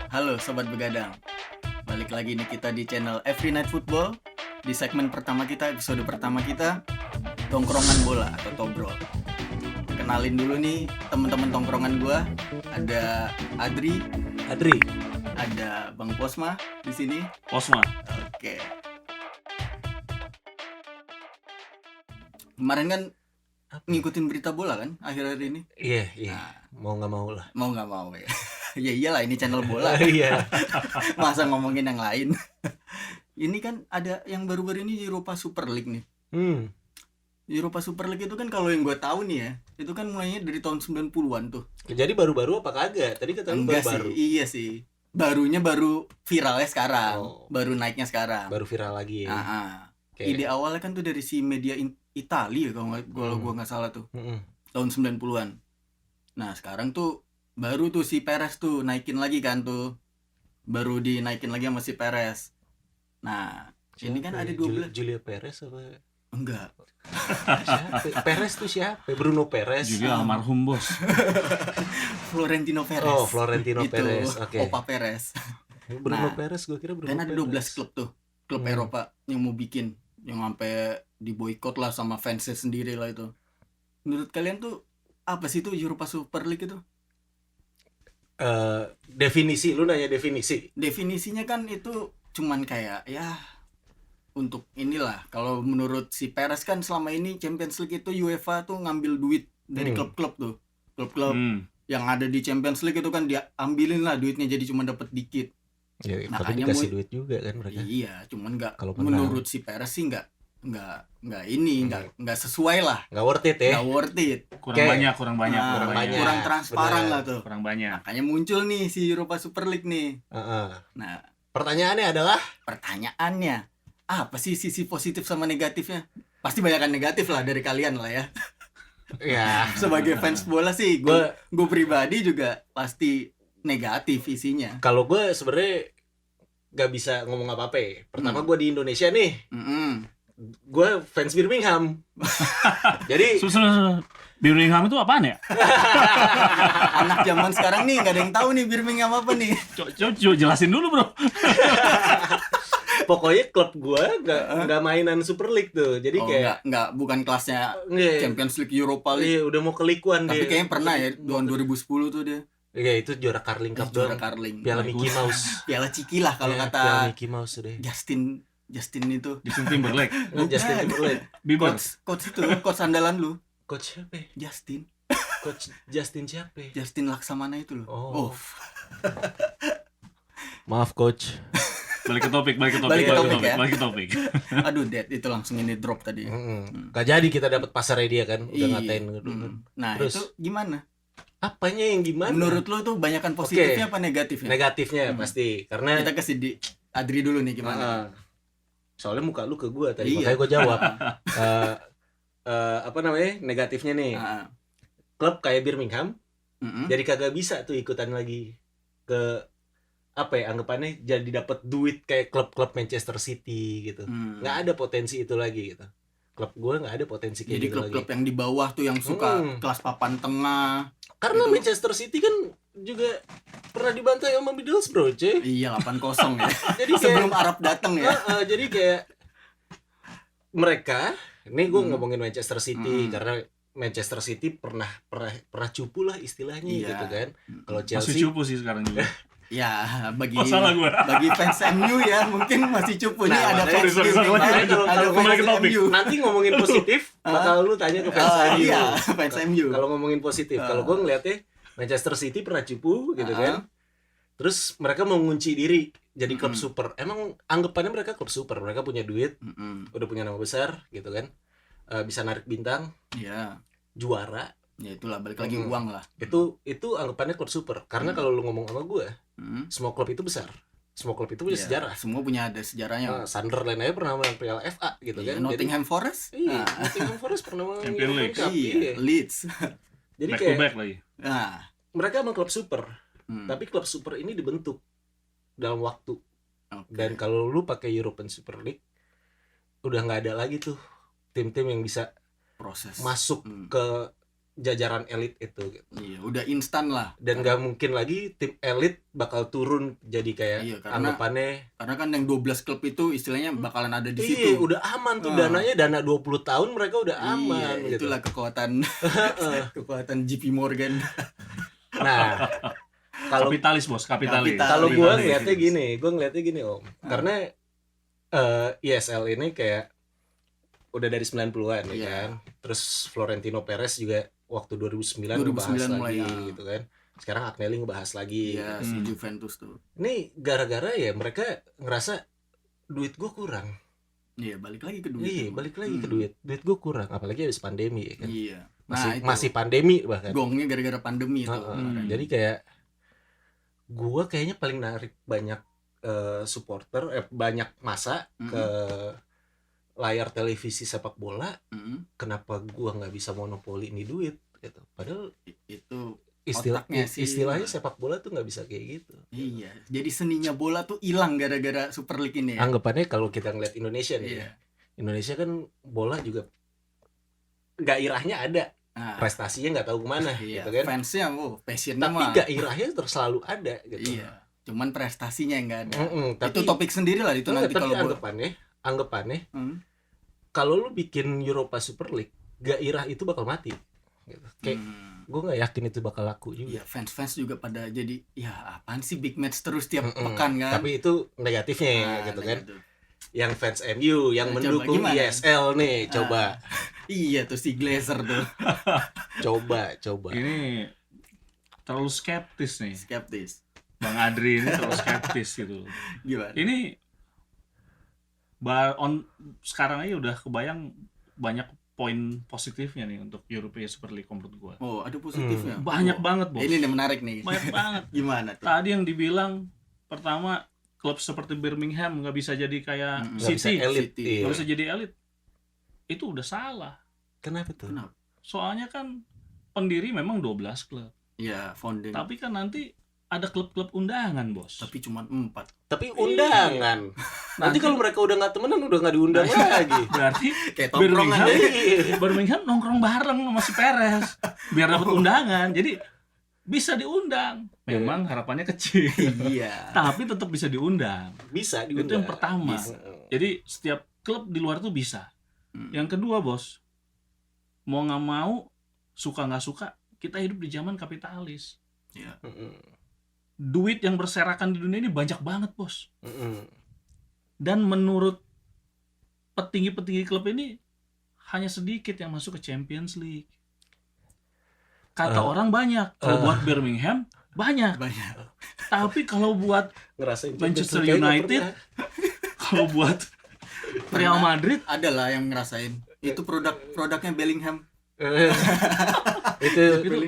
Halo Sobat Begadang, balik lagi nih kita di channel Every Night Football. Di segmen pertama kita, episode pertama kita, Tongkrongan Bola atau Tobrol. Kenalin dulu nih temen-temen tongkrongan gua. Ada Adri, ada Bang Posma di sini. Posma. Oke. Kemarin kan ngikutin berita bola kan akhir-akhir ini. Iya. Nah, Mau nggak mau lah. mau nggak mau ya. Ya iyalah, ini channel bola. Iya. Masa ngomongin yang lain. Ini kan ada yang baru-baru ini Europa Super League nih. Europa Super League itu kan kalau yang gue tahu nih ya, itu kan mulainya dari tahun 90-an tuh. Jadi baru-baru apa kagak? Tadi kata lu Enggak baru. sih, iya sih. Barunya baru viralnya sekarang. Oh. Baru naiknya sekarang. Baru viral lagi ya. Oke. Ide awalnya kan tuh dari si media Italia kalau gue nggak salah tuh. Tahun 90-an. Nah, sekarang tuh baru tuh si Perez tuh naikin lagi kan tuh. Baru dinaikin lagi sama si Perez. Nah, ini kan ada 12. Julia Perez apa? Enggak. Siapa? Perez tuh siapa? Bruno Perez. Juga almarhum bos. Florentino Perez. Oh, Florentino Itu, Perez. Oke. Opa Perez. Bruno Nah, Perez, gue kira Bruno Dan ada Perez. 12 klub tuh. Klub Eropa yang mau bikin, yang sampai diboikot lah sama fansnya sendiri lah itu. Menurut kalian tuh apa sih itu Europa Super League itu? Definisi, lu nanya definisi. Definisinya kan itu cuman kayak ya untuk inilah, kalau menurut si Perez kan selama ini Champions League itu UEFA tuh ngambil duit dari klub-klub tuh. Klub-klub yang ada di Champions League itu kan dia ambilin lah duitnya, jadi cuma dapat dikit. Ya, tapi Makanya dikasih duit juga kan mereka. Iya, cuman nggak, Kalau menang. menurut si Perez sih nggak sesuai lah, Nggak worth it ya. nggak worth it. Kurang Oke. banyak. Kurang banyak. transparan Benar. lah tuh. Kurang banyak. Makanya muncul nih si Europa Super League nih. Nah, Pertanyaannya adalah pertanyaannya, apa sih sisi positif sama negatifnya? Pasti banyakan negatif lah dari kalian lah ya. ya Sebagai fans bola sih, gue pribadi juga pasti negatif isinya. kalau gue sebenarnya nggak bisa ngomong apa-apa ya. Pertama gue di Indonesia nih, gue fans Birmingham. Jadi Susah. Birmingham itu apaan ya? Anak zaman sekarang nih nggak ada yang tahu nih Birmingham apa nih. Coba jelasin dulu bro. pokoknya klub gue nggak mainan Super League tuh. Jadi kayak nggak bukan kelasnya Nggak, Champions League, Europa League. iya, udah mau kelikuan Tapi dia. kayaknya pernah ya tahun 2010 tuh dia. Iya, itu juara Carling Cup Juara doang. Carling. Piala Mickey Mouse. Piala Ciki lah kalau Iya, kata Piala Mickey Mouse deh. Justin itu. Justin Timberlake. Justin Timberlake. Bieber. Coach itu, coach andalan lu. Coach siapa ya? Coach Justin siapa ya? Justin Laksamana itu loh. Oh. Maaf coach. Balik ke topik. Balik ke topik ya. Balik ke topik. Aduh, Dad, itu langsung ini drop tadi. Gak jadi kita dapat pasarnya dia kan. Udah Iya. ngatain. Nah, Terus? itu gimana? Apanya yang gimana? Menurut lu tuh banyakan positifnya apa negatifnya? Negatifnya pasti. Karena Kita kasih di Adri dulu nih gimana? soalnya muka lu ke gua tadi. Iya. Makanya gua jawab. Apa namanya? Negatifnya nih. Klub kayak Birmingham jadi kagak bisa tuh ikutan lagi ke apa ya, anggapannya jadi dapat duit kayak klub-klub Manchester City gitu. Nggak ada potensi itu lagi gitu. Klub gue nggak ada potensi kayak Jadi gitu klub-klub lagi. yang di bawah tuh yang suka kelas papan tengah. Karena itu- Manchester City kan juga pernah dibantai sama Middlesbrough, cuy. Iya, 8-0 ya. Jadi kayak Sebelum Arab datang ya. jadi kayak mereka, ini gue ngomongin Manchester City karena Manchester City pernah cupu lah istilahnya Iya. gitu kan. Kalau Masih Chelsea cupu sih sekarang juga. Ya, bagi salah gua. bagi fans MU ya mungkin masih cupu nih, Nah, ada makanya- fans sorry, MU. makanya kalau Ada kembali ke fans topik. MU. nanti ngomongin positif bakal lu tanya ke fans MU. Iya, fans MU. Kalau ngomongin positif, kalau gue ngeliatnya Manchester City pernah cupu gitu kan. Terus mereka mengunci diri jadi klub super. Emang anggapannya mereka klub super, mereka punya duit, udah punya nama besar gitu kan. Bisa narik bintang, Iya. juara. Ya itulah, balik lagi uang lah. Itu anggapannya klub super. Karena kalau lu ngomong sama gue, semua klub itu besar. Semua klub itu punya Iya, sejarah. Semua punya ada sejarahnya. Sunderland aja pernah menang Piala FA gitu Iya, kan. Nottingham Forest. Iya, Nottingham Forest pernah menang Champions League. Cup. Iya, Iya. Leeds. Jadi Back to kayak back lagi. Nah, mereka emang klub super. Hmm. Tapi klub super ini dibentuk dalam waktu. oke. Dan kalau lu pakai European Super League, udah nggak ada lagi tuh tim-tim yang bisa proses masuk ke jajaran elit itu gitu. Iya, udah instan lah. Dan nggak mungkin lagi tim elit bakal turun jadi kayak anggapannya. Karena kan yang 12 klub itu istilahnya bakalan ada di Iya, situ. udah aman tuh dananya, dana 20 tahun mereka udah aman gitu. Itulah kekuatan kekuatan JP Morgan. Nah, kalau kapitalis bos, kapitalis. Kalau gue ngeliatnya gini Om. Karena ESL ini kayak udah dari 90-an ya kan. Terus Florentino Perez juga waktu 2009 ngebahas lagi gitu kan. Sekarang Agnelli ngebahas lagi. Iya, si Juventus tuh. Ini gara-gara ya mereka ngerasa duit gue kurang. Iya, balik lagi ke duit. Iya, balik lagi ke duit. Duit gue kurang, apalagi habis pandemi ya kan. Iya. Masih pandemi bahkan. Gongnya gara-gara pandemi itu. Jadi kayak gue kayaknya paling narik banyak supporter, banyak masa ke layar televisi sepak bola. Kenapa gue nggak bisa monopoli ini duit gitu? Padahal itu istilahnya sepak bola tuh nggak bisa kayak gitu. Iya, jadi seninya bola tuh hilang gara-gara Super League ini ya. Anggapannya kalau kita ngeliat Indonesia nih, Indonesia kan bola juga gairahnya ada, prestasinya nggak tahu kemana, gitu kan? Fansnya, passionnya tapi gairahnya terus selalu ada, gitu. Iya, cuman prestasinya yang nggak ada. Tapi, itu topik sendiri lah itu nanti kalau anggapannya, kalau lu bikin Europa Super League, gairah itu bakal mati. Gitu. Kayak gue nggak yakin itu bakal laku juga. Ya, fans juga pada jadi ya apaan sih big match terus tiap pekan kan. Tapi itu negatifnya gitu kan. Yang fans MU yang mendukung ESL nih coba. Iya tuh si Glazer tuh. coba. Ini terlalu skeptis nih. Bang Adri ini terlalu skeptis gitu. Gimana? Ini sekarang aja udah kebayang banyak poin positifnya nih untuk European Super League menurut gua. Oh, ada positifnya. Banyak banget, Bos. Ini yang menarik nih. Banyak banget. Gimana tuh? Tadi yang dibilang pertama klub seperti Birmingham nggak bisa jadi kayak City, nggak bisa jadi elit. Itu udah salah. Kenapa tuh? Soalnya kan pendiri memang 12 klub. Iya, founding. Tapi kan nanti ada klub-klub undangan, Bos. Tapi cuma 4. Tapi undangan. Nanti kalau mereka udah nggak temenan udah nggak diundang lagi. Berarti kayak tongkrongan Birmingham nongkrong bareng sama si Perez biar dapat undangan. Jadi bisa diundang. Memang harapannya kecil. Iya. Tapi tetap bisa diundang. Bisa diundang. Itu yang pertama. Jadi setiap klub di luar tuh bisa. Yang kedua, Bos, mau nggak mau, suka nggak suka, kita hidup di zaman kapitalis. Iya. Duit yang berserakan di dunia ini banyak banget, Bos. Dan menurut petinggi-petinggi klub ini hanya sedikit yang masuk ke Champions League. Kata orang banyak. Kalau buat Birmingham banyak. Tapi kalau buat Manchester United, kalau buat Real Madrid, ada lah yang ngerasain. Itu produknya Bellingham. itu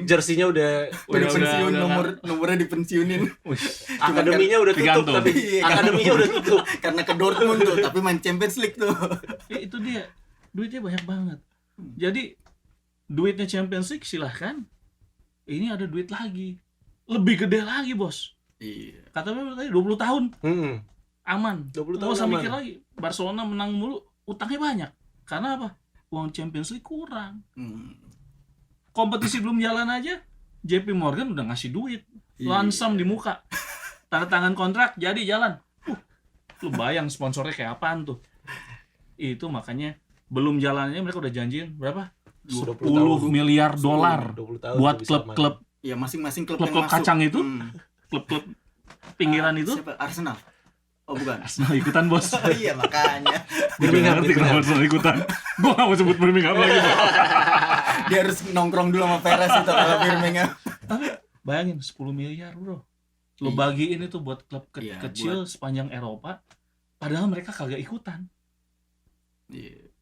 jersinya udah pensiun, nomornya dipensiunin. Akademinya udah tutup, tapi akademinya udah tutup karena ke Dortmund tuh, tapi main Champions League tuh. Itu dia, duitnya banyak banget. Jadi duitnya Champions League silahkan. Ini ada duit lagi, lebih gede lagi, Bos. Iya. Katanya tadi 20 tahun aman. 20 tahun nggak usah aman. mikir lagi. Barcelona menang mulu, utangnya banyak. Karena apa? Uang Champions League kurang. Kompetisi belum jalan aja, JP Morgan udah ngasih duit, lansam di muka, tanda tangan kontrak, jadi jalan. Lu bayang sponsornya kayak apaan tuh? Itu makanya belum jalannya mereka udah janjiin berapa? 10 miliar dolar buat klub-klub. Ya masing-masing klub yang masuk. Kacang itu, klub-klub pinggiran itu. Siapa? Arsenal. Oh bukan. Arsenal ikutan, Bos. Iya makanya. Birmingham Arsenal ikutan. Gua gak mau sebut Birmingham lagi. Dia harus nongkrong dulu sama Perez itu kalau Birmingham. Tapi bayangin 10 miliar, Bro. Lo bagiin itu buat klub kecil sepanjang Eropa. Padahal mereka kagak ikutan.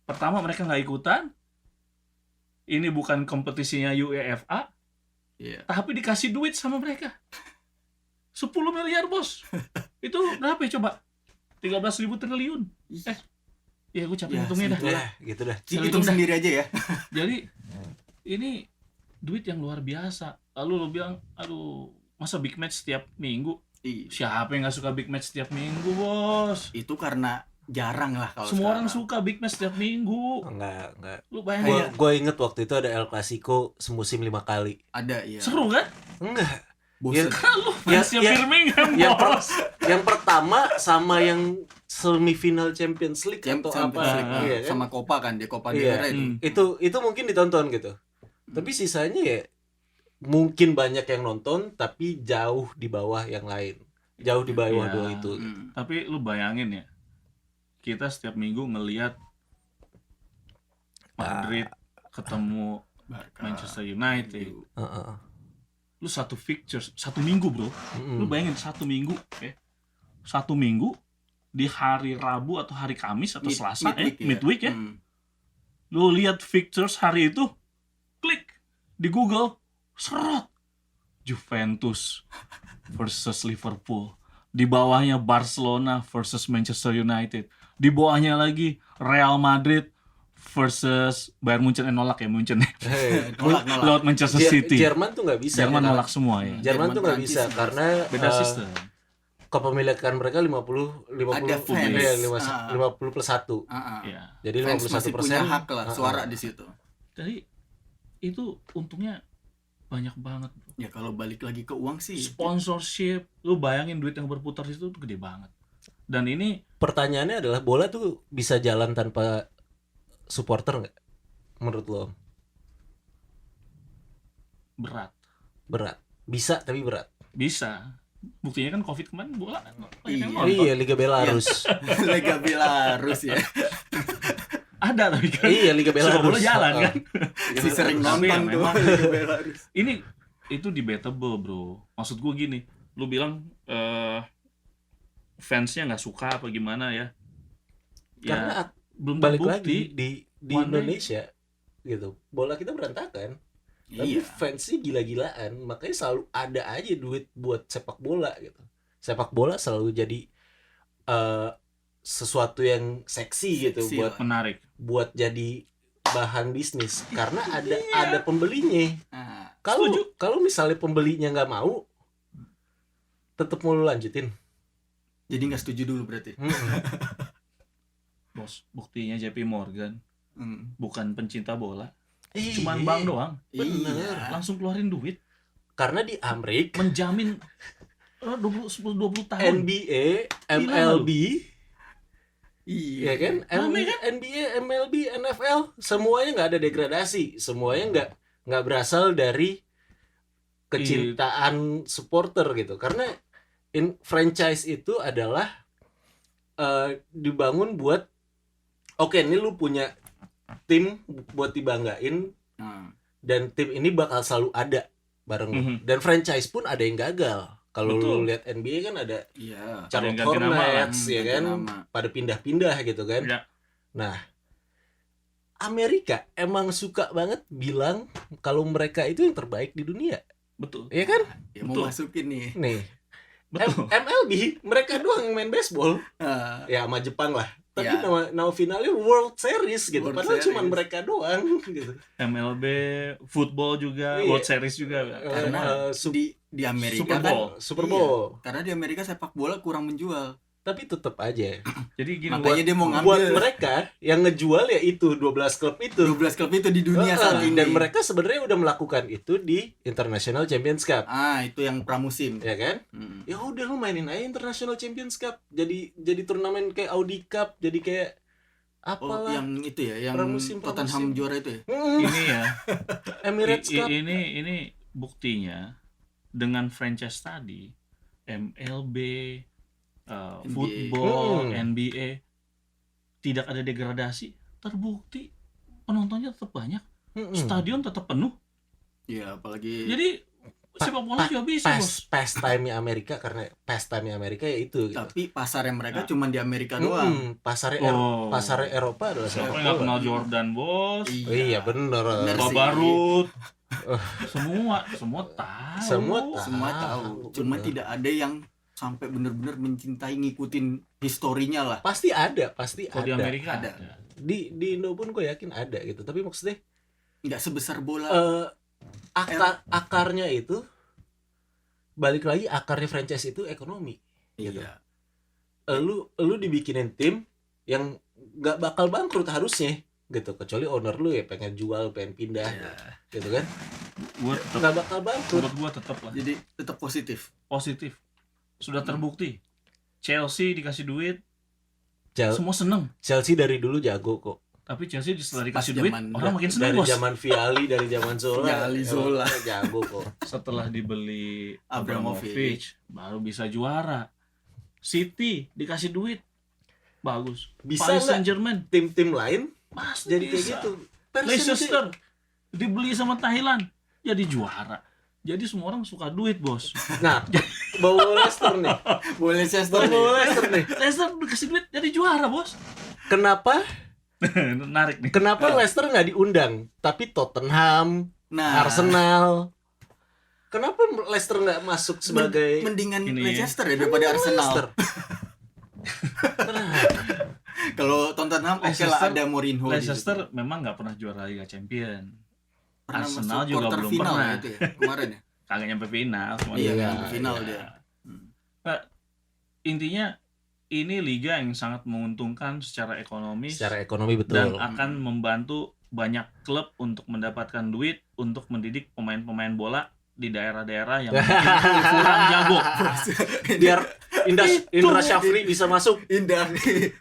Pertama mereka gak ikutan. Ini bukan kompetisinya UEFA. Tapi dikasih duit sama mereka. 10 miliar, Bos. Itu berapa ya coba? 13.000 triliun. Ya gue capek hitungnya dah. Gitu dah. Hitung sendiri aja ya. Jadi ini duit yang luar biasa. Lalu lo bilang, aduh, masa big match setiap minggu? Siapa yang nggak suka big match setiap minggu, Bos? Itu karena jarang lah kalau Semua orang sekarang. suka big match setiap minggu. Enggak. Lu bayangin. Gue inget waktu itu ada El Clasico semusim 5 kali. Ada ya. Seru kan? Enggak. Bosen. Lu fansnya Ya, Birmingham, yang, bos. yang pertama sama yang semifinal Champions League atau Champions apa? League, Iya kan? sama Copa kan, di Copa del Iya. Rey itu. Itu mungkin ditonton gitu. Tapi sisanya ya mungkin banyak yang nonton tapi jauh di bawah yang lain. Jauh di bawah Iya. dua itu. Tapi lu bayangin ya, kita setiap minggu ngelihat Madrid ketemu Barca. Manchester United. Heeh. Lu satu fixture, satu minggu bro. Lu bayangin satu minggu, satu minggu di hari Rabu atau hari Kamis atau Selasa, midweek ya. Lu lihat fixtures hari itu, klik di Google, seret, Juventus versus Liverpool. Di bawahnya Barcelona versus Manchester United. Di bawahnya lagi Real Madrid versus Bayern Munchen, nolak ya Munchen. Nolak. Lewat Manchester City. Jerman tuh nggak bisa. Jerman ya, nolak semua ya. Jerman tuh nggak Prancis bisa sih. karena Beda sistem. kepemilikan mereka 50 Ada fans. iya, 50 plus 1. Ya. Jadi Fans 51% masih punya hak lah, suara di situ. Jadi itu untungnya banyak banget. Ya kalau balik lagi ke uang sih. Sponsorship, lu bayangin duit yang berputar di situ tuh gede banget. Dan ini Pertanyaannya adalah bola tuh bisa jalan tanpa supporter nggak? Menurut lo? berat. Bisa tapi berat. Bisa. Buktinya kan Covid kemarin bola kan banyak yang Iya. nonton. Iya, Liga Belarus. Liga Belarus ya. Ada tapi kan. Iya, Liga Sepak Belarus. bola jalan kan. Si sering Tapi ya nonton tuh memang. Liga Belarus. Ini itu debatable bro. Maksud gue gini, lu bilang fansnya nggak suka apa gimana ya? Karena belum balik terbukti. lagi di One day. Indonesia gitu. Bola kita berantakan. Tapi Iya. fansnya gila-gilaan, makanya selalu ada aja duit buat sepak bola gitu. Sepak bola selalu jadi sesuatu yang seksi gitu Seksi buat lah. Menarik. buat jadi bahan bisnis karena ada pembelinya. Nah, Kalau misalnya pembelinya nggak mau, tetap mau lu lanjutin. jadi nggak setuju dulu berarti. Bos, buktinya JP Morgan bukan pencinta bola, Iya. cuman bank doang. Bener. Iya. Langsung keluarin duit, Karena di Amerika menjamin 10-20 tahun. NBA, Gila MLB, Iya ya kan? Rame kan? NBA, MLB, NFL, semuanya nggak ada degradasi, semuanya nggak berasal dari kecintaan supporter gitu. Karena franchise itu adalah dibangun buat oke, ini lu punya tim buat dibanggain Nah, dan tim ini bakal selalu ada bareng lu. Dan franchise pun ada yang gagal. Kalau lu Betul. lihat NBA kan ada iya. Charlotte Ada yang ganti nama lah. Hornets ya Ganti kan, nama. pada pindah-pindah gitu kan. Ya. Nah, Amerika emang suka banget bilang kalau mereka itu yang terbaik di dunia, Betul. ya kan? Ya, mau Betul. masukin nih. Nih, Betul. MLB mereka doang yang main baseball, Ah, ya sama Jepang lah. Tapi Ya. nama finalnya World Series gitu, World padahal Series. cuma mereka doang gitu. MLB, football juga, Iya. World Series juga. karena di Amerika Super kan Bowl. Super Bowl, karena di Amerika sepak bola kurang menjual. tapi tetap aja Jadi gini, Makanya dia mau buat ngambil mereka yang ngejual ya itu 12 klub itu. 12 klub itu di dunia saat ini. Dan mereka sebenarnya udah melakukan itu di International Champions Cup, itu yang pramusim. ya kan? Mm. Ya udah lu mainin aja International Champions Cup, jadi turnamen kayak Audi Cup, jadi kayak Oh, apalah. yang itu ya, yang Pramusim. Tottenham juara itu ya. ini ya. Emirates Cup. Ini buktinya dengan franchise tadi, MLB, NBA. football, NBA tidak ada degradasi, terbukti penontonnya tetap banyak, stadion tetap penuh. Iya, apalagi Jadi sepak bola juga bisa, bos. Pastime-nya Amerika, karena pastime-nya Amerika ya itu gitu. tapi pasarnya mereka Nah. cuma di Amerika doang. Pasarnya Oh. pasarnya Eropa adalah Siapa sepak yang nggak bola. kenal Jordan, bos? Oh, iya bener. Bener sih. Babarut, semua tahu. Semua Tahu. Cuma tidak ada yang sampai benar-benar mencintai, ngikutin historinya lah. Pasti ada, pasti Kalau di ada. Amerika Ada. ada. Di Indo pun gue yakin ada gitu. Tapi maksudnya Nggak sebesar bola. akarnya itu balik lagi, akarnya franchise itu ekonomi. gitu. Iya. Lu dibikinin tim yang nggak bakal bangkrut harusnya gitu, kecuali owner lu ya pengen jual, pengen pindah gitu kan. Gua tetap, Nggak bakal bangkrut. menurut gua tetap lah. Jadi tetap positif. Sudah terbukti. Chelsea dikasih duit, Chel- semua seneng. Chelsea dari dulu jago kok. Tapi Chelsea setelah dikasih Pas duit, zaman- orang makin seneng, Dari Bos. zaman Viali, dari zaman Zola. Viali, Zola. Jago kok. Setelah dibeli Abramovich. Abramovich, baru bisa juara. City dikasih duit, bagus. Bisa Paris nggak Saint-Germain, tim-tim lain pasti jadi kayak bisa. gitu? Leicester dibeli sama Thailand, jadi juara. Jadi semua orang suka duit, Bos. Nah, bawa Leicester nih. Boleh Chester nih. Bawa Leicester nih. Leicester dikasih duit jadi juara, Bos. Kenapa? Menarik nih. Kenapa Leicester nggak diundang? Tapi Tottenham, Nah, Arsenal. Kenapa Leicester nggak masuk sebagai mendingan Ini Leicester ya daripada Arsenal. Leicester? Kalau Tottenham oke lah Leicester- ada Mourinho di situ. Leicester memang nggak pernah juara Liga Champion. Pernah Arsenal masuk juga quarter belum final pernah. ya itu ya kemarin ya. Kagak nyampe final, cuma Iya, juga. nyampe final Iya. dia. Nah, intinya ini liga yang sangat menguntungkan secara ekonomis Secara ekonomi dan betul. akan membantu banyak klub untuk mendapatkan duit untuk mendidik pemain-pemain bola di daerah-daerah yang mungkin kurang jago. Biar Indra Itu. Syafri bisa masuk. Indah nih.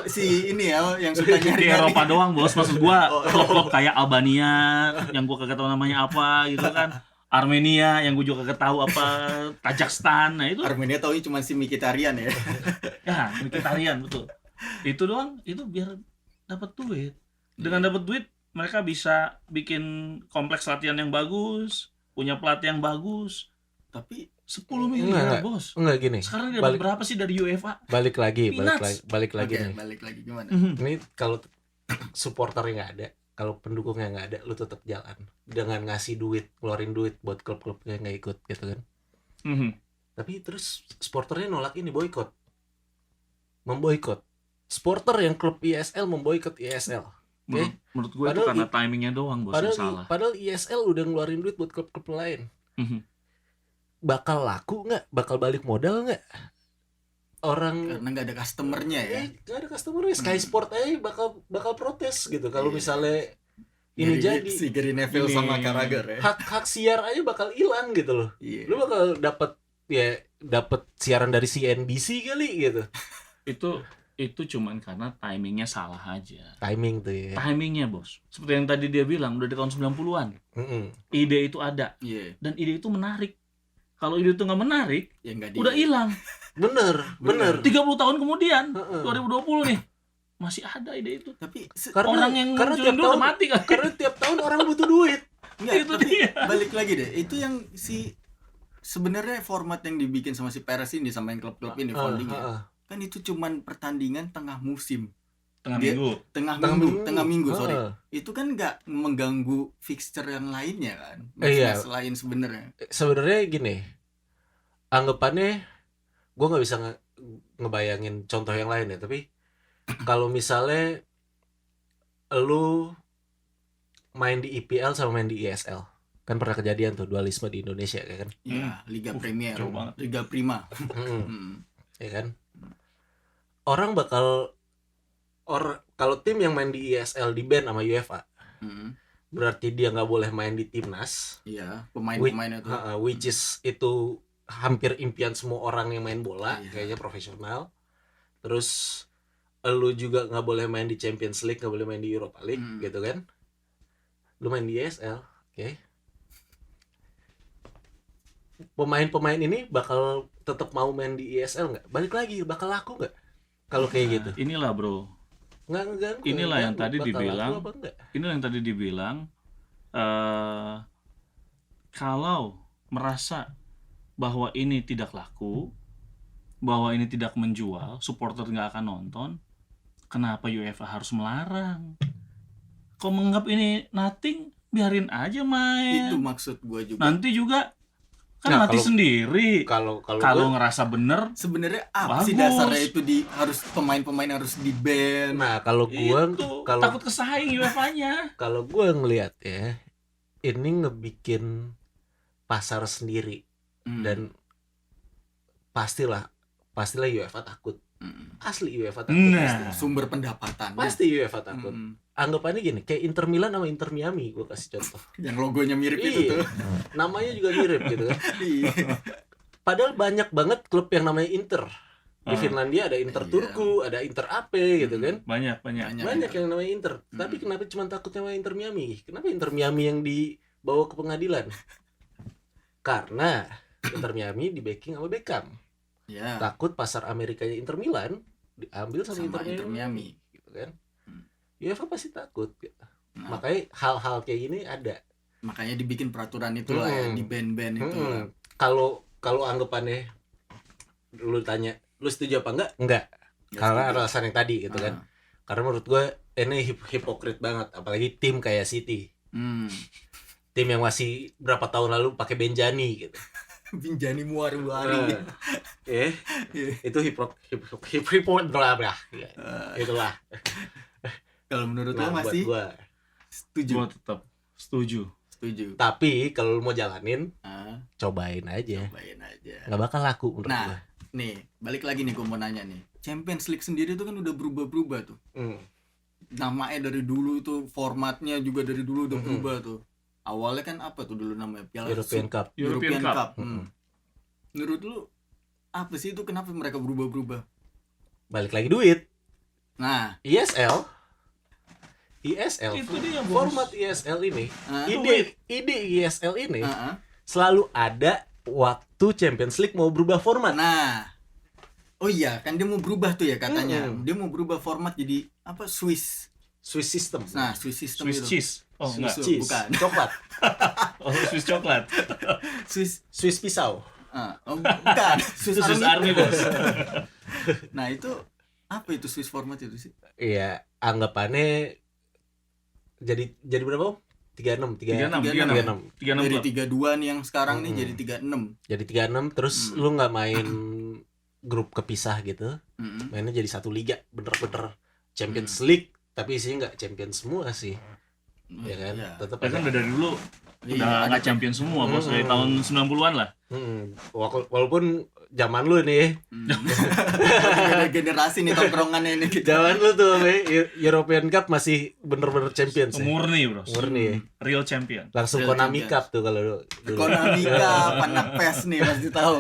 Si ini ya yang suka Di nyari Eropa doang, Bos. Maksud gua Oh. klub-klub kayak Albania yang gua kagak tahu namanya apa gitu kan. Armenia yang gua juga kagak tahu apa, Kazakhstan. Nah, itu Armenia taunya cuma si Mkhitaryan ya. ya vegetarian betul. Itu doang, itu biar dapat duit. Dengan dapat duit mereka bisa bikin kompleks latihan yang bagus, punya pelatih yang bagus. Tapi 10 miliar, Enggak. Bos. Enggak gini. Sekarang dia dapat berapa sih dari UEFA? Balik lagi Peanuts. nih. balik lagi gimana? Ini kalau supporternya nggak ada, kalau pendukungnya nggak ada, lu tetap jalan dengan ngasih duit, keluarin duit buat klub-klubnya nggak ikut gitu kan. Tapi terus supporternya nolak ini, boykot, memboikot. Supporter yang klub ISL memboikot ISL. Menurut gue itu Padahal karena timingnya doang, Bos, yang salah. Padahal ISL udah ngeluarin duit buat klub-klub lain. Bakal laku nggak? Bakal balik modal nggak? Orang Karena nggak ada customernya ya. nggak ada customernya. Sky Sport aja bakal protes gitu kalau misalnya ini jadi si Gary Neville Ini. sama Carragher ya. hak siar aja bakal hilang gitu loh. Iya. Lu bakal dapat siaran dari CNBC kali gitu. Itu cuman karena timingnya salah aja. Timing tuh ya. Timingnya, Bos. Seperti yang tadi dia bilang, udah di tahun 90-an. Ide itu ada. Iya. Dan ide itu menarik. Kalau ide itu nggak menarik, Ya nggak udah hilang. Bener. 30 tahun kemudian, Heeh. 2020 nih, masih ada ide itu. Tapi Karena Orang yang karena munculin tiap dulu tahun udah mati kan. karena tiap tahun orang butuh duit. Enggak, Itu tapi dia. balik lagi deh. Itu yang si sebenarnya format yang dibikin sama si Perez ini sama yang klub-klub ini foundingnya. Kan itu cuman pertandingan tengah musim. Tengah Dia- minggu. Tengah minggu, sorry. Heeh. Itu kan nggak mengganggu fixture yang lainnya kan. Iya. Match-match lain sebenarnya. Sebenarnya gini, anggapannya gue nggak bisa ngebayangin contoh yang lain ya, tapi kalau misalnya lu main di IPL sama main di ISL, kan pernah kejadian tuh dualisme di Indonesia ya kan. Iya, Liga Premier, jauh banget. Liga Prima. Mm-mm. Hmm. Ya kan, orang bakal kalau tim yang main di ISL di ban sama UEFA, Hmm. berarti dia nggak boleh main di timnas, Iya, pemain-pemainnya tuh. which is itu hampir impian semua orang yang main bola, Iya. kayaknya profesional. Terus lu juga nggak boleh main di Champions League, nggak boleh main di Europa League, gitu kan? Lu main di ISL, oke? Pemain-pemain ini bakal tetap mau main di ISL nggak? Balik lagi, bakal laku nggak? Kalau kayak gitu, Inilah, Bro. nggak ngeganggu. Inilah yang tadi bakal dibilang. laku apa enggak? Inilah yang tadi dibilang, kalau merasa bahwa ini tidak laku, bahwa ini tidak menjual, supporter nggak akan nonton, kenapa UEFA harus melarang? Kau menganggap ini nothing, biarin aja Itu main. maksud gue juga. Nanti juga kan Nah, mati kalau- sendiri. Kalau Kalau gua- ngerasa bener, Sebenarnya apa sih Bagus. dasarnya itu harus pemain-pemain harus di ban? nah kalau gua itu kalau takut kesaing UEFA-nya. kalau gua ngelihat ya, ini ngebikin pasar sendiri. Hmm. Dan pastilah UEFA takut Asli UEFA takut. Nah. Sumber pendapatan. Pasti UEFA takut. Anggapannya gini, kayak Inter Milan sama Inter Miami, gue kasih contoh. Yang logonya mirip itu tuh. Namanya juga mirip gitu kan. Iya. Padahal banyak banget klub yang namanya Inter. Di Finlandia ada Inter Iya. Turku, ada Inter AP gitu kan. Banyak. Banyak yang namanya Inter. Tapi kenapa cuma takut sama Inter Miami? Kenapa Inter Miami yang dibawa ke pengadilan? Karena Inter Miami di backing sama Beckham. Ya. Takut pasar Amerikanya Inter Milan diambil sama Sama Inter Inter Miami. Miami. Gitu kan. UEFA pasti takut. Nah, Makanya hal-hal kayak gini ada. makanya dibikin peraturan itulah ya, di band-band itu. Kalau anggapannya lu tanya, lu setuju apa enggak? Enggak. Karena alasan yang tadi gitu kan. Karena menurut gue ini hipokrit banget, apalagi tim kayak City. Tim yang masih berapa tahun lalu pakai Benjani gitu. Benjani muari-muari. Itu hipokrit bla bla. Itulah. Kalau menurut lo Nah, buat masih gua. setuju? Gua tetap setuju. Tapi kalau lu mau jalanin, cobain aja. Cobain aja. Nggak bakal laku menurut gua. Nah, nih balik lagi nih, gue mau nanya nih. Champions League sendiri tuh kan udah berubah-berubah tuh. Namanya dari dulu tuh, formatnya juga dari dulu udah berubah tuh. Awalnya kan apa tuh dulu namanya? Piala European Cup. European Cup. Menurut lu apa sih itu, kenapa mereka berubah-berubah? Balik lagi duit. Nah, ISL Itu dia, Bos. format ISL ini, ide ISL ini selalu ada waktu Champions League mau berubah format. Nah, oh iya kan dia mau berubah tuh ya katanya. Dia mau berubah format jadi apa? Swiss system. Nah, Swiss system Swiss itu. cheese. Oh, enggak. Cheese. Bukan. Coklat. Oh, Swiss coklat. Swiss Pisau. bukan. Swiss Army, Bos. Nah, itu apa itu Swiss format itu sih? Iya, anggapannya jadi berapa? 36. Dari 32 nih yang sekarang nih jadi 36. Jadi 36 terus lu nggak main grup kepisah gitu. Mainnya jadi satu liga, bener-bener Champions League, tapi isinya nggak Champions semua sih. Ya kan? Iya. Tetap Ya kan udah dari dulu Iya, udah nggak champion semua, Bos, dari tahun 90-an lah. Walaupun zaman lu nih, Ada generasi nih tongkrongannya ini kita. zaman lu tuh European Cup masih bener-bener Champions ya? Murni, Bros. Murni. Real champion. Langsung Real Konami Champions. Cup tuh kalau dulu. Konami Cup, anak PES nih pasti tahu.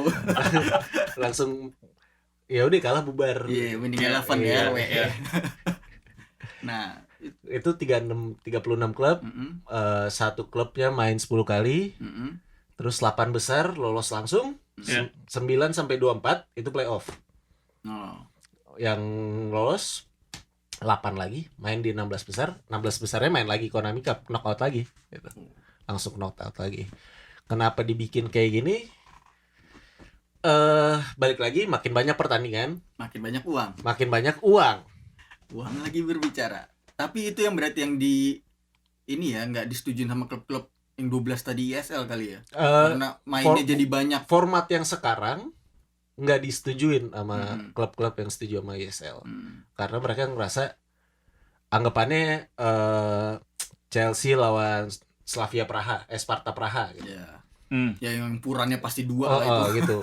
Langsung ya udah kalah bubar. Iya, winning eleven ya, WE. Nah, Itu 36 klub. Satu klubnya main 10 kali. Terus 8 besar lolos langsung. 9 sampai 24 itu playoff. Yang lolos 8 lagi main di 16 besar. 16 besarnya main lagi Konami Cup, knockout lagi gitu. Langsung knockout lagi. Kenapa dibikin kayak gini? Balik lagi, makin banyak pertandingan, makin banyak uang. makin banyak uang. Uang lagi berbicara. Tapi itu yang berarti yang ini ya nggak disetujuin sama klub-klub yang 12 tadi ISL kali ya. Karena mainnya jadi banyak. Format yang sekarang nggak disetujuin sama klub-klub yang setuju sama ISL. Karena mereka ngerasa anggapannya Chelsea lawan Slavia Praha, Sparta Praha gitu. Ya. Ya yang purannya pasti 2 lah itu. Gitu.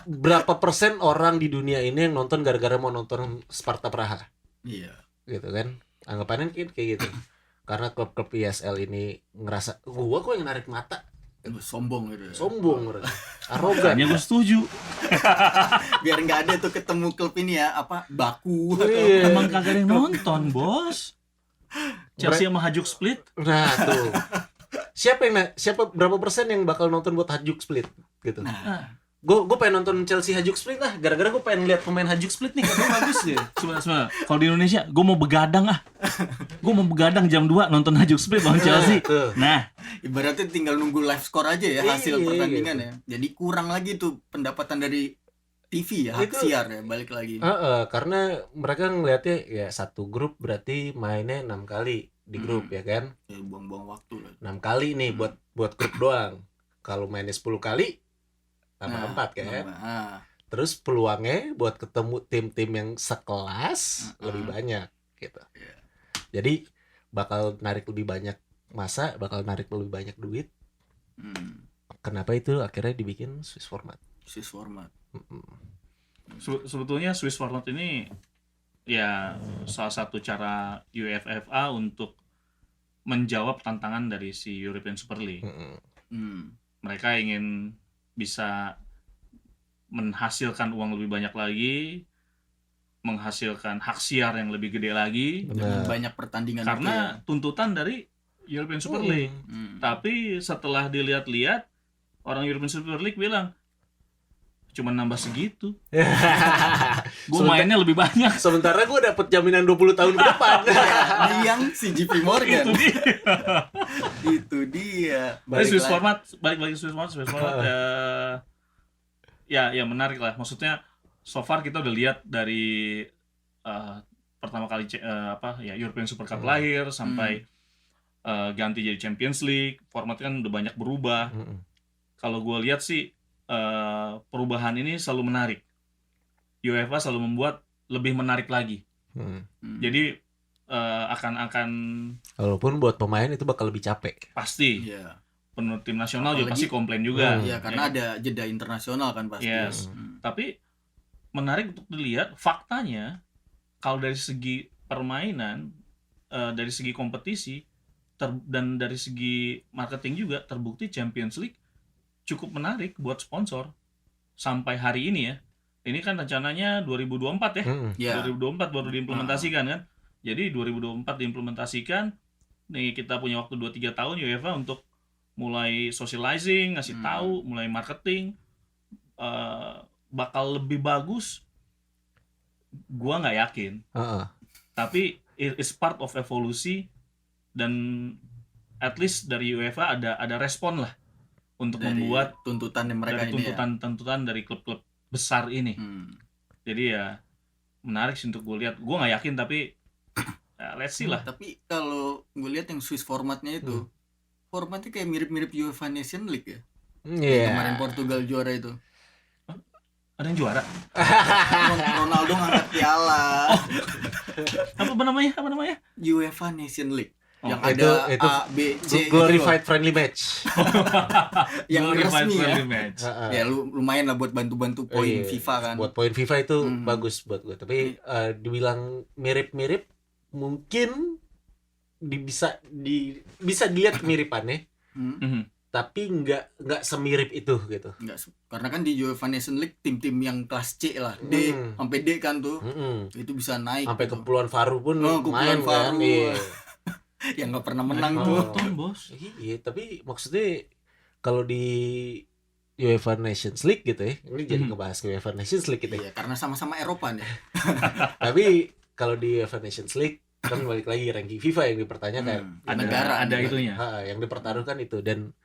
Berapa persen orang di dunia ini yang nonton gara-gara mau nonton Sparta Praha? Iya. Gitu kan. Anggapannya kayak gitu. Karena klub-klub ISL ini ngerasa gua kok yang narik mata. Sombong gitu ya. Sombong mereka. Arogan. Makanya gue setuju. Biar nggak ada tuh ketemu klub ini ya, apa Baku Iya. Emang kagak ada yang nonton, Bos. Chelsea sama Hajduk Split. Nah, tuh. Siapa berapa persen yang bakal nonton buat Hajduk Split gitu. Nah, Gue pengen nonton Chelsea Hajduk Split lah, gara-gara gue pengen lihat pemain Hajduk Split nih, katanya bagus ya. Sebenarnya kalau di Indonesia gue mau begadang gue mau begadang jam 2 nonton Hajduk Split lawan Chelsea. Nah, ibaratnya tinggal nunggu live score aja ya hasil Iya, pertandingan gitu. ya. Jadi kurang lagi tuh pendapatan dari TV ya, hak Itu- siar ya, balik lagi. Karena mereka ngelihatnya ya satu grup berarti mainnya 6 kali di grup ya kan. Ya, buang-buang waktu lah. 6 kali nih buat grup doang. Kalau mainnya 10 kali tambah 4 kan. Nah, Terus peluangnya buat ketemu tim-tim yang sekelas lebih banyak gitu. Iya. Jadi bakal narik lebih banyak masa, bakal narik lebih banyak duit. Kenapa itu akhirnya dibikin Swiss format? Swiss format. Sebetulnya Swiss format ini ya salah satu cara UEFA untuk menjawab tantangan dari si European Super League. Mereka ingin bisa menghasilkan uang lebih banyak lagi, menghasilkan hak siar yang lebih gede lagi, dengan banyak pertandingan karena tuntutan dari European Super League. Tapi setelah dilihat-lihat, orang European Super League bilang cuma nambah segitu. Gue mainnya lebih banyak. Sementara gue dapet jaminan 20 tahun ke depan. yang si JP Morgan. Itu dia. Swiss format, balik lagi Swiss format ya menarik lah. Maksudnya so far kita udah lihat dari pertama kali European Super Cup lahir sampai ganti jadi Champions League, formatnya kan udah banyak berubah. Kalau gue lihat sih perubahan ini selalu menarik. UEFA selalu membuat lebih menarik lagi. Jadi akan walaupun buat pemain itu bakal lebih capek. Pasti. Penuh tim nasional juga pasti komplain juga. Iya, karena ada jeda internasional kan pasti. Yes. Tapi menarik untuk dilihat faktanya kalau dari segi permainan, dari segi kompetisi dan dari segi marketing juga terbukti Champions League cukup menarik buat sponsor sampai hari ini ya. Ini kan rencananya 2024 ya. 2024 baru diimplementasikan kan. Jadi 2024 diimplementasikan. Nih kita punya waktu 2-3 tahun UEFA untuk mulai socializing, ngasih tahu, mulai marketing. Bakal lebih bagus. Gua nggak yakin. Tapi it's part of evolusi dan at least dari UEFA ada respon lah untuk dari membuat tuntutan yang mereka dari tuntutan dari klub-klub besar ini. Jadi ya menarik sih untuk gue lihat. Gue nggak yakin tapi let's see lah. Tapi kalau gue lihat yang Swiss formatnya itu formatnya kayak mirip-mirip UEFA Nation League ya. Kemarin Portugal juara itu. Ada yang juara? Ronaldo ngangkat piala. Apa namanya? UEFA Nation League. Yang itu, ada A, B, C glorified gitu. friendly match. Yang resmi ya. Match. Ya lumayan lah buat bantu-bantu poin FIFA kan. Buat poin FIFA itu bagus buat gue. Tapi dibilang mirip-mirip mungkin bisa dilihat kemiripannya. Tapi nggak semirip itu gitu. Enggak, karena kan di UEFA Nation League tim-tim yang kelas C lah, D sampai D kan tuh. Itu bisa naik. Sampai gitu. Kepulauan Faru pun main kan. Yang nggak pernah menang tuh. Bos. Iya, tapi maksudnya kalau di UEFA Nations League gitu ya, ini jadi ngebahas ke UEFA Nations League gitu. Iya, karena sama-sama Eropa nih. Tapi kalau di UEFA Nations League kan balik lagi ranking FIFA yang dipertanyakan. Ada itunya. Yang dipertaruhkan itu dan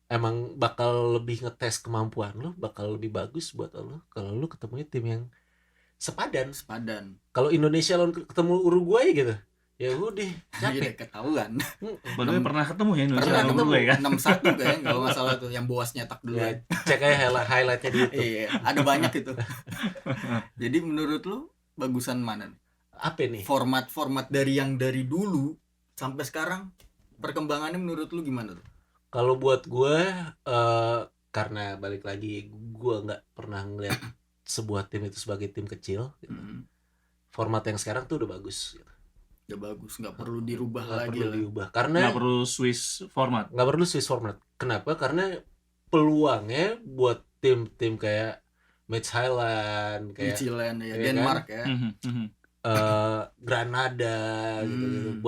emang bakal lebih ngetes kemampuan lo, bakal lebih bagus buat lo kalau lo ketemunya tim yang sepadan. Kalau Indonesia lawan ketemu Uruguay gitu. Ya udah capek ketahuan. Padahal pernah ketemu ya Indonesia lawan Uruguay kan. 6-1 kayaknya kalau nggak salah tuh yang Boas nyetak dulu. Ya, cek aja highlightnya di YouTube. Iya, ada banyak itu. Jadi menurut lu bagusan mana nih? Apa nih? Format dari yang dari dulu sampai sekarang perkembangannya menurut lu gimana tuh? Kalau buat gue karena balik lagi gue nggak pernah ngeliat sebuah tim itu sebagai tim kecil gitu. Format yang sekarang tuh udah bagus gitu. Udah bagus, nggak perlu dirubah nggak lagi perlu lah. diubah karena nggak perlu Swiss format. Kenapa? Karena peluangnya buat tim-tim kayak Match Highland, kayak Midtjylland ya, ya Denmark kan? ya. Granada gitu.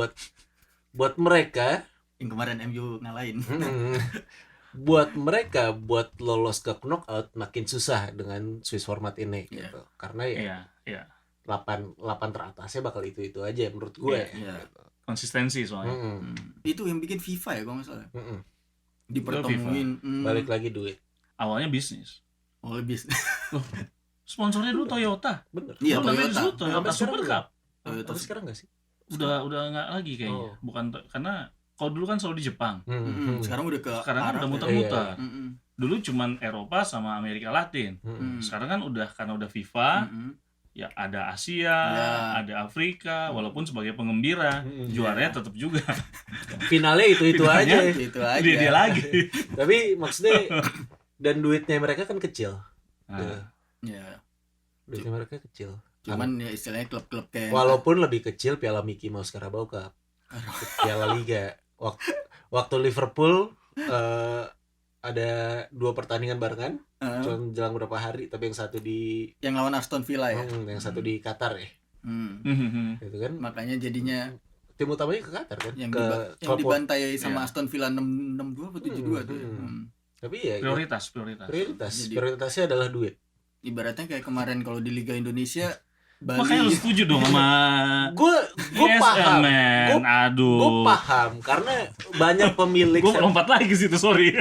Buat mereka Yang kemarin MU ngalahin. buat mereka buat lolos ke knockout makin susah dengan Swiss format ini gitu. Karena ya 8 teratasnya bakal itu aja menurut gue. Gitu. Konsistensi soalnya. Itu yang bikin FIFA ya kalau nggak salah. Dipertemuin. Balik lagi duit. Awalnya bisnis. Bisnis. Sponsornya dulu Toyota. Bener. Iya, Toyota Super Cup. Tapi sekarang nggak sih? Udah nggak lagi kayaknya. Bukan karena kalau dulu kan selalu di Jepang. Sekarang udah ke Arab, udah muter-muter. Dulu cuman Eropa sama Amerika Latin. Sekarang kan karena udah FIFA, ya ada Asia, ada Afrika, walaupun sebagai pengembira, juaranya tetap juga. Finalnya itu aja. Itu aja. Dia lagi. Tapi maksudnya dan duitnya mereka kan kecil. Ya. Duitnya mereka kecil. Cuman ya istilahnya klub-klub kayak Walaupun lebih kecil Piala Mickey Mouse Carabao Cup, Piala Liga. Waktu Liverpool ada 2 pertandingan barengan, cuma jelang berapa hari, tapi yang satu di yang lawan Aston Villa ya. yang satu di Qatar ya. Gitu kan. Makanya jadinya Tim utamanya ke Qatar kan. yang, ke yang dibantai sama Iya. Aston Villa 6-2 atau 7-2 tuh. Ya. Tapi ya Prioritas. Jadi- prioritasnya adalah duit. Ibaratnya kayak kemarin kalau di Liga Indonesia Bali. Makanya lu setuju dong sama Gue Yes, paham. man. Gue Aduh. paham karena banyak pemilik Gue lompat lagi ke situ, sorry.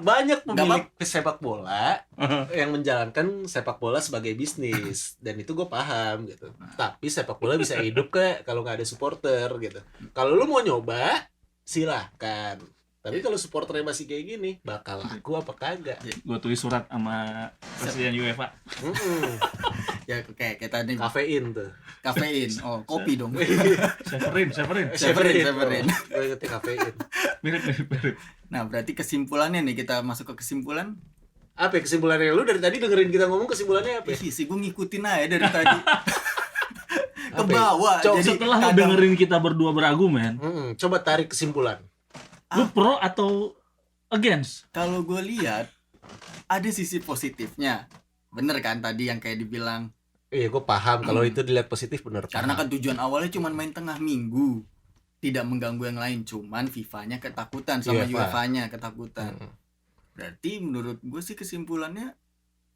banyak pemilik sepak bola yang menjalankan sepak bola sebagai bisnis, dan itu gue paham gitu. Tapi sepak bola bisa hidup kayak kalau nggak ada supporter gitu. Kalau lu mau nyoba silahkan. Tapi kalau supporternya masih kayak gini, bakal laku apa kagak? Gue tulis surat sama Presiden UEFA. Ya kayak tadi Kafein tuh. kafein. Oh, kopi dong. Severin. Severin. Gue ngerti kafein. Mirip. Nah, berarti kesimpulannya nih, kita masuk ke kesimpulan. Apa ya kesimpulannya? Lu dari tadi dengerin kita ngomong, kesimpulannya apa ya? Ih, sih gue ngikutin aja dari tadi. Ke Apa ya? bawah. Cok, Jadi Setelah lu kadang- dengerin kita berdua berargumen, Coba tarik kesimpulan. lu pro atau against? kalau gue lihat ada sisi positifnya. Bener kan tadi yang kayak dibilang, Iya, gue paham kalau itu dilihat positif, bener. karena paham. kan tujuan awalnya cuma main tengah minggu, tidak mengganggu yang lain, cuman FIFA-nya ketakutan sama UEFA. UEFA-nya ketakutan. Berarti menurut gue sih kesimpulannya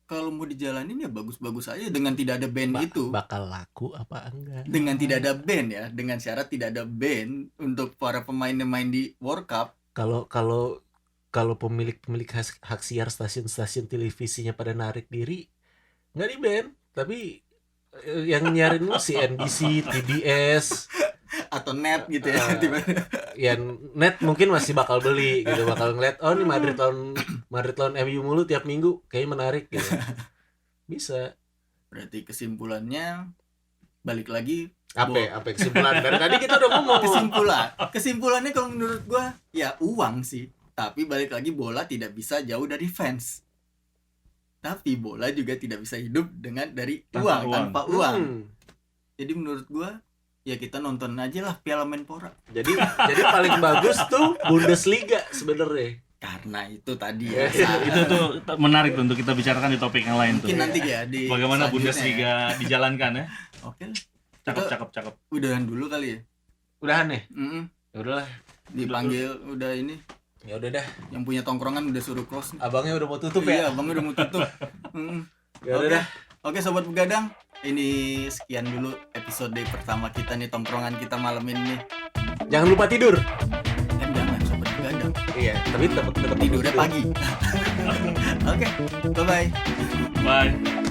kalau mau dijalanin ya bagus-bagus aja dengan tidak ada band itu. Bakal laku apa enggak? Dengan tidak ada band ya, dengan syarat tidak ada band untuk para pemain yang main di World Cup. Kalau pemilik hak siar stasiun-stasiun televisinya pada narik diri, nggak di ban, tapi yang nyarin lu si NBC, TBS, Atau net gitu ya. ya net mungkin masih bakal beli gitu, bakal ngeliat oh ini Madrid lawan MU mulu tiap minggu, kayaknya menarik gitu. Bisa. Berarti kesimpulannya balik lagi Apa kesimpulan dari tadi kita udah ngomong. kesimpulannya kalau menurut gua ya uang sih, tapi balik lagi bola tidak bisa jauh dari fans, tapi bola juga tidak bisa hidup dari tanpa uang. Jadi menurut gua ya kita nonton aja lah Piala Menpora, Jadi paling bagus tuh Bundesliga sebenarnya. karena itu tadi ya Itu tuh menarik tuh untuk kita bicarakan di topik yang lain tuh. mungkin nanti ya di Bagaimana selanjutnya Bundesliga dijalankan ya? ya. Oke, Cakep. udahan dulu kali ya. Udahan nih. Ya udahlah. Dipanggil udah ini, Ya udah dah. yang punya tongkrongan udah suruh close. Abangnya udah mau tutup Iya, ya. abangnya udah mau tutup. Ya udah dah. Oke sobat begadang, ini sekian dulu episode pertama kita nih, tongkrongan kita malam ini. Jangan lupa tidur. Jangan sobat begadang, Iya, tapi tetap tidurnya pagi. Oke, bye bye. Bye.